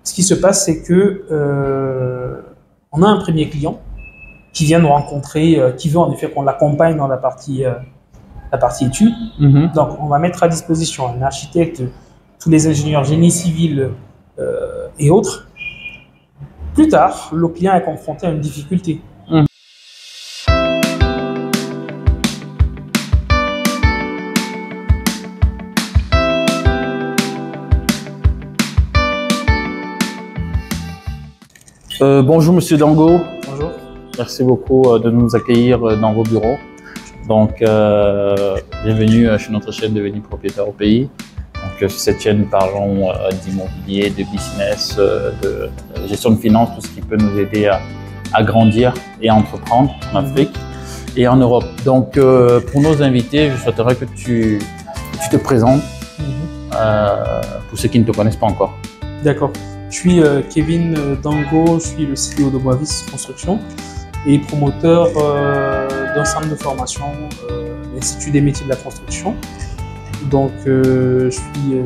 Ce qui se passe, c'est que on a un premier client qui vient nous rencontrer, qui veut en effet qu'on l'accompagne dans la partie études. Donc, on va mettre à disposition un architecte, tous les ingénieurs génie civil et autres. Plus tard, le client est confronté à une difficulté. Bonjour Monsieur Dango. Bonjour. Merci beaucoup de nous accueillir dans vos bureaux. Donc, bienvenue chez notre chaîne Devenir propriétaire au pays. Donc, sur cette chaîne, parlons d'immobilier, de business, de gestion de finances, tout ce qui peut nous aider à grandir et à entreprendre en Afrique et en Europe. Donc, pour nos invités, je souhaiterais que tu te présentes pour ceux qui ne te connaissent pas encore. D'accord. Je suis Kevin Dango, je suis le CEO de Moavis Construction et promoteur d'un centre de formation, l'Institut des métiers de la construction. Donc, je suis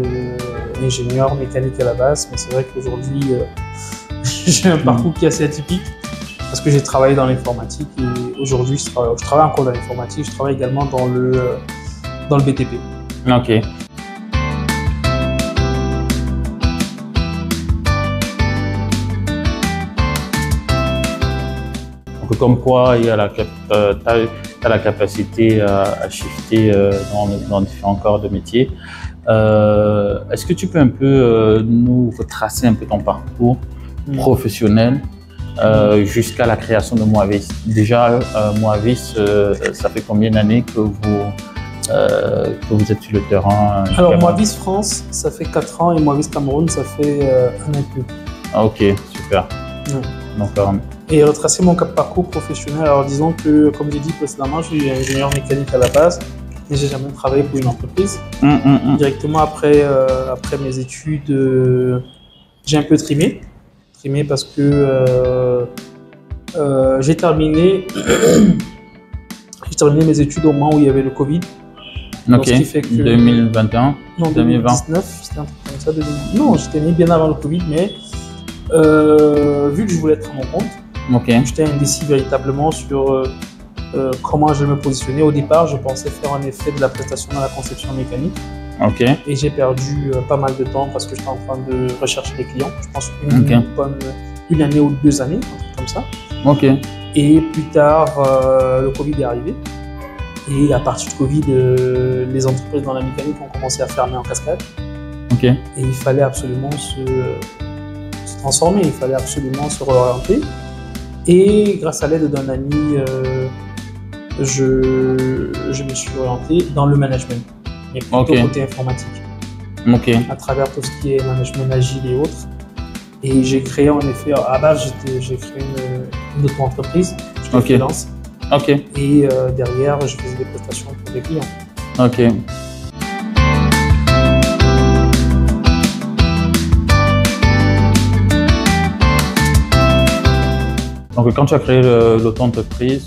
ingénieur mécanique à la base, mais c'est vrai qu'aujourd'hui, j'ai un parcours qui est assez atypique parce que j'ai travaillé dans l'informatique et aujourd'hui, je travaille encore dans l'informatique, je travaille également dans le BTP. Ok. Comme quoi, il y a la capacité à shifter dans différents corps de métier. Est-ce que tu peux un peu nous retracer un peu ton parcours professionnel jusqu'à la création de Moavis? Déjà, Moavis, ça fait combien d'années que vous êtes sur le terrain? Alors, Moavis France, ça fait 4 ans et Moavis Cameroun, ça fait 1 an et plus. Ah, ok, super. Donc, et retracer mon parcours professionnel. Alors disons que, comme j'ai dit précédemment, je suis ingénieur mécanique à la base et j'ai jamais travaillé pour une entreprise. Directement après mes études, j'ai un peu trimé parce que j'ai terminé mes études au moment où il y avait le Covid. Ok. Ce qui fait que 2021. Non, 2019, c'était un truc comme ça. Non, j'étais né bien avant le Covid, mais vu que je voulais être à mon compte. J'étais indécis véritablement sur comment je me positionnais. Au départ, je pensais faire en effet de la prestation dans la conception mécanique. Et j'ai perdu pas mal de temps parce que j'étais en train de rechercher des clients. Je pense une année ou 2 années, un truc comme ça. Et plus tard, le Covid est arrivé. Et à partir du Covid, les entreprises dans la mécanique ont commencé à fermer en cascade. Et il fallait absolument se transformer, il fallait absolument se réorienter. Et grâce à l'aide d'un ami, je me suis orienté dans le management, mais plutôt côté informatique, à travers tout ce qui est management agile et autres. Et j'ai créé en effet, à la base, j'ai créé une auto-entreprise, j'étais freelance. Et derrière, je faisais des prestations pour des clients. Donc, quand tu as créé l'auto-entreprise,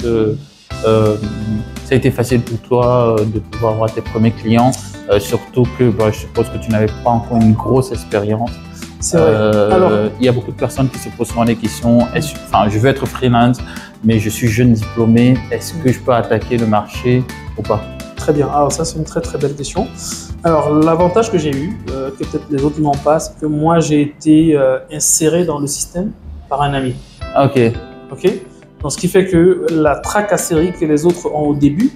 ça a été facile pour toi de pouvoir avoir tes premiers clients, surtout que je suppose que tu n'avais pas encore une grosse expérience. C'est vrai. Alors, il y a beaucoup de personnes qui se posent souvent des questions. Je veux être freelance, mais je suis jeune diplômé. Est-ce que je peux attaquer le marché ou pas? Très bien. Alors ça, c'est une très très belle question. Alors, l'avantage que j'ai eu, que peut-être les autres n'ont pas, c'est que moi, j'ai été inséré dans le système par un ami. Donc, ce qui fait que la tracasserie que les autres ont au début,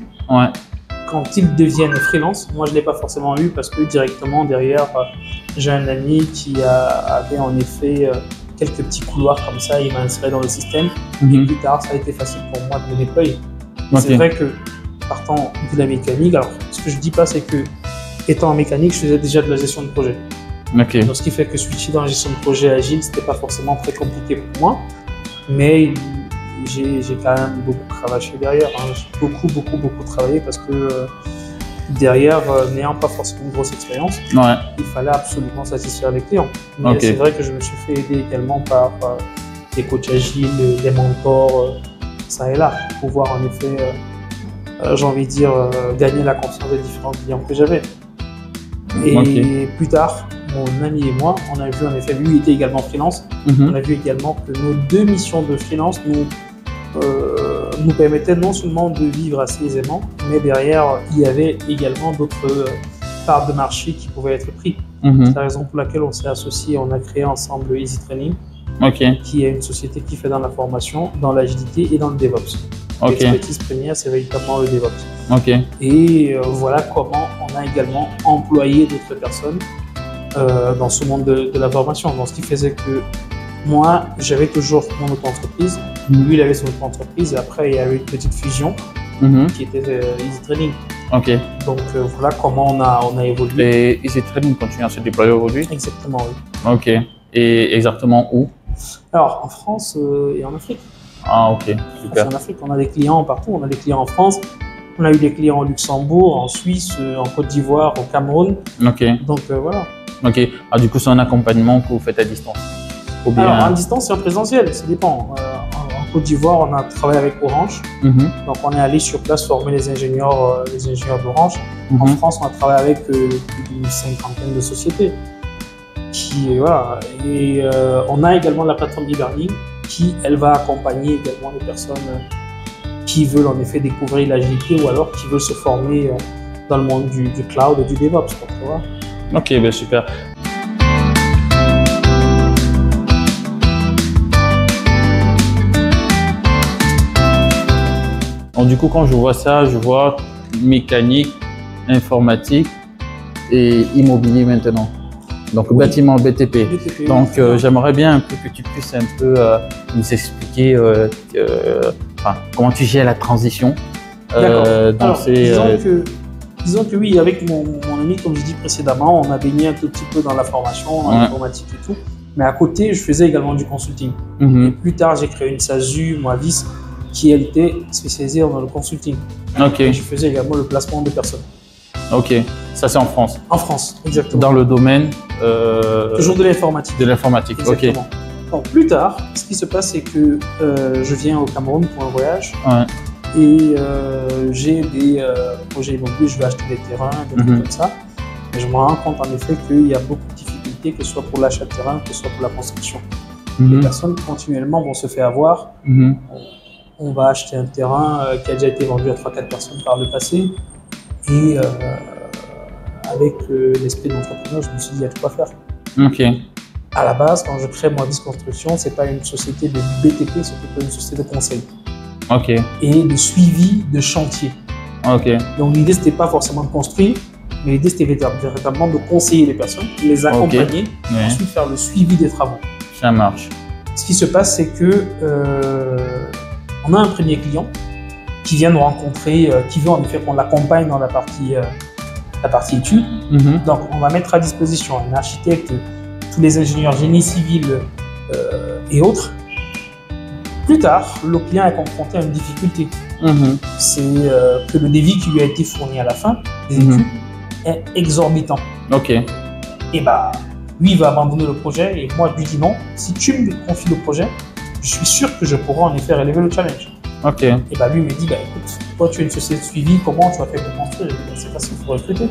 quand ils deviennent freelance, moi je ne l'ai pas forcément eu parce que directement derrière, j'ai un ami qui avait en effet quelques petits couloirs comme ça, il m'a inséré dans le système. Et plus tard, ça a été facile pour moi de me déployer. C'est vrai que partant de la mécanique, alors ce que je ne dis pas, c'est que étant en mécanique, je faisais déjà de la gestion de projet. Donc, ce qui fait que switcher dans la gestion de projet agile, ce n'était pas forcément très compliqué pour moi. Mais j'ai quand même beaucoup cravaché derrière. J'ai beaucoup travaillé parce que derrière, n'ayant pas forcément une grosse expérience, il fallait absolument satisfaire les clients. Mais c'est vrai que je me suis fait aider également par des coachs agiles, des mentors, ça et là, pour pouvoir en effet, j'ai envie de dire, gagner la confiance des différents clients que j'avais. Et plus tard, mon ami et moi, on a vu en effet, lui était également freelance, on a vu également que nos 2 missions de freelance nous permettaient non seulement de vivre assez aisément, mais derrière, il y avait également d'autres parts de marché qui pouvaient être prises. C'est la raison pour laquelle on s'est associé, on a créé ensemble Easy Training, qui est une société qui fait dans la formation, dans l'agilité et dans le DevOps. L'expertise première, c'est véritablement le DevOps. Et voilà comment on a également employé d'autres personnes dans ce monde de la formation. Donc, ce qui faisait que moi, j'avais toujours mon auto-entreprise, lui, il avait son auto-entreprise, et après, il y avait une petite fusion qui était Easy Training. Donc, voilà comment on a évolué. Et Easy Training continue à se déployer aujourd'hui? Exactement, oui. Et exactement où? Alors, en France et en Afrique. Ah, super. En Afrique, on a des clients partout. On a des clients en France, on a eu des clients au Luxembourg, en Suisse, en Côte d'Ivoire, au Cameroun. Donc, voilà. Ah, du coup, c'est un accompagnement que vous faites à distance? Ou bien... Alors, en distance et en présentiel, ça dépend. En Côte d'Ivoire, on a travaillé avec Orange. Donc, on est allé sur place former les ingénieurs d'Orange. En France, on a travaillé avec plus d'une 50aine de sociétés. Voilà. Et on a également la plateforme e-learning qui, elle, va accompagner également les personnes qui veulent en effet découvrir l'agilité ou alors qui veulent se former dans le monde du cloud et du DevOps. Voilà. Super. Donc, du coup, quand je vois ça, je vois mécanique, informatique et immobilier maintenant. Donc, bâtiment BTP. Donc, j'aimerais bien un peu que tu puisses un peu nous expliquer comment tu gères la transition. Alors, disons que oui, avec mon ami, comme je dis précédemment, on a baigné un tout petit peu dans la formation, dans l'informatique et tout. Mais à côté, je faisais également du consulting. Et plus tard, j'ai créé une SASU, Moavis, qui elle était spécialisée dans le consulting. Et je faisais également le placement de personnes. Ça c'est en France. En France, exactement. Dans le domaine toujours de l'informatique. De l'informatique, exactement. Donc plus tard, ce qui se passe, c'est que je viens au Cameroun pour un voyage et j'ai des projets immobiliers, je vais acheter des terrains, des trucs comme ça. Et je me rends compte en effet qu'il y a beaucoup de difficultés, que ce soit pour l'achat de terrain, que ce soit pour la construction. Les personnes continuellement vont se faire avoir. On va acheter un terrain qui a déjà été vendu à 3-4 personnes par le passé. Et avec l'esprit d'entrepreneur, je me suis dit, il y a de quoi faire. À la base, quand je crée Moavis Construction, ce n'est pas une société de BTP, c'est plutôt une société de conseil. Et de suivi de chantier. Donc l'idée, ce n'était pas forcément de construire, mais l'idée, c'était véritablement de conseiller les personnes, les accompagner, et ensuite faire le suivi des travaux. Ça marche. Ce qui se passe, c'est que on a un premier client qui vient nous rencontrer, qui veut en effet qu'on l'accompagne dans la partie études. Donc, on va mettre à disposition un architecte, tous les ingénieurs génie civil et autres. Plus tard, le client est confronté à une difficulté. C'est que le devis qui lui a été fourni à la fin des études est exorbitant. Et lui, il va abandonner le projet et moi, je lui dis non. Si tu me confies le projet, je suis sûr que je pourrai en effet relever le challenge. Et lui me dit, écoute, toi tu es une société de suivi, comment tu vas faire pour construire? C'est facile, il faut recruter.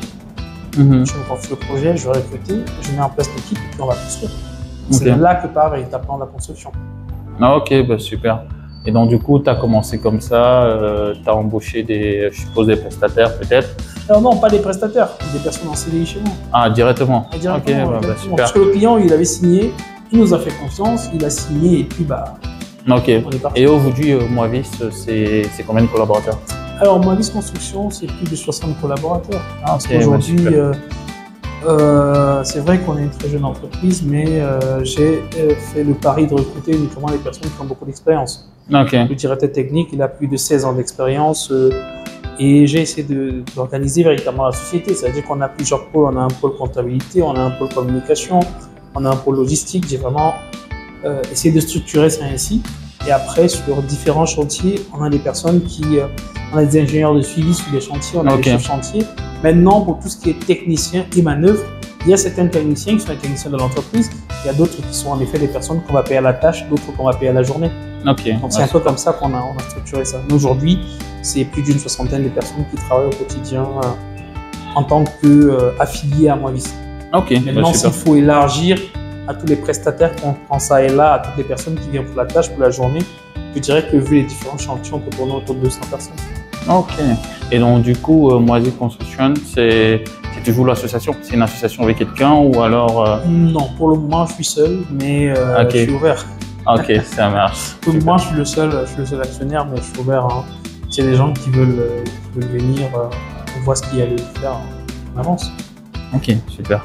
Tu me confies le projet, je vais recruter, je mets en place l'équipe et puis on va construire. C'est là que part véritablement la construction. Super. Et donc du coup, tu as commencé comme ça, tu as embauché je suppose, des prestataires peut-être? Alors non, pas des prestataires, des personnes en CDI chez moi. Ah, directement? Directement. Super. Parce que le client, il avait signé, il nous a fait confiance, il a signé et puis on est parti. Et aujourd'hui, Moavis, c'est combien de collaborateurs? Alors, Moavis Construction, c'est plus de 60 collaborateurs. Aujourd'hui, c'est vrai qu'on est une très jeune entreprise, mais j'ai fait le pari de recruter uniquement les personnes qui ont beaucoup d'expérience. Le directeur technique, il a plus de 16 ans d'expérience et j'ai essayé d'organiser véritablement la société. C'est-à-dire qu'on a plusieurs pôles. On a un pôle comptabilité, on a un pôle communication, on a un pôle logistique. J'ai vraiment essayé de structurer ça ainsi. Et après, sur différents chantiers, on a des personnes on a des ingénieurs de suivi sur les chantiers, on a des chefs chantiers. Maintenant, pour tout ce qui est technicien et manœuvre, il y a certains techniciens qui sont les techniciens de l'entreprise. Il y a d'autres qui sont en effet des personnes qu'on va payer à la tâche, d'autres qu'on va payer à la journée. Donc c'est un peu comme ça qu'on a structuré ça. Aujourd'hui, c'est plus d'une 60aine de personnes qui travaillent au quotidien en tant qu'affiliés à Moavis. Ok. Maintenant, s'il faut élargir à tous les prestataires quand ça est là, à toutes les personnes qui viennent pour la tâche, pour la journée, je dirais que vu les différents chantiers, on peut tourner autour de 200 personnes. Ok. Et donc, du coup, Moisy Construction, c'est toujours l'association? C'est une association avec quelqu'un ou alors Non, pour le moment, je suis seul, mais je suis ouvert. Ok, ça marche. Pour le moment, je suis le seul actionnaire, mais je suis ouvert. Hein. S'il y a des gens qui veulent venir, on voit ce qu'il y a à faire, on avance. Ok, super.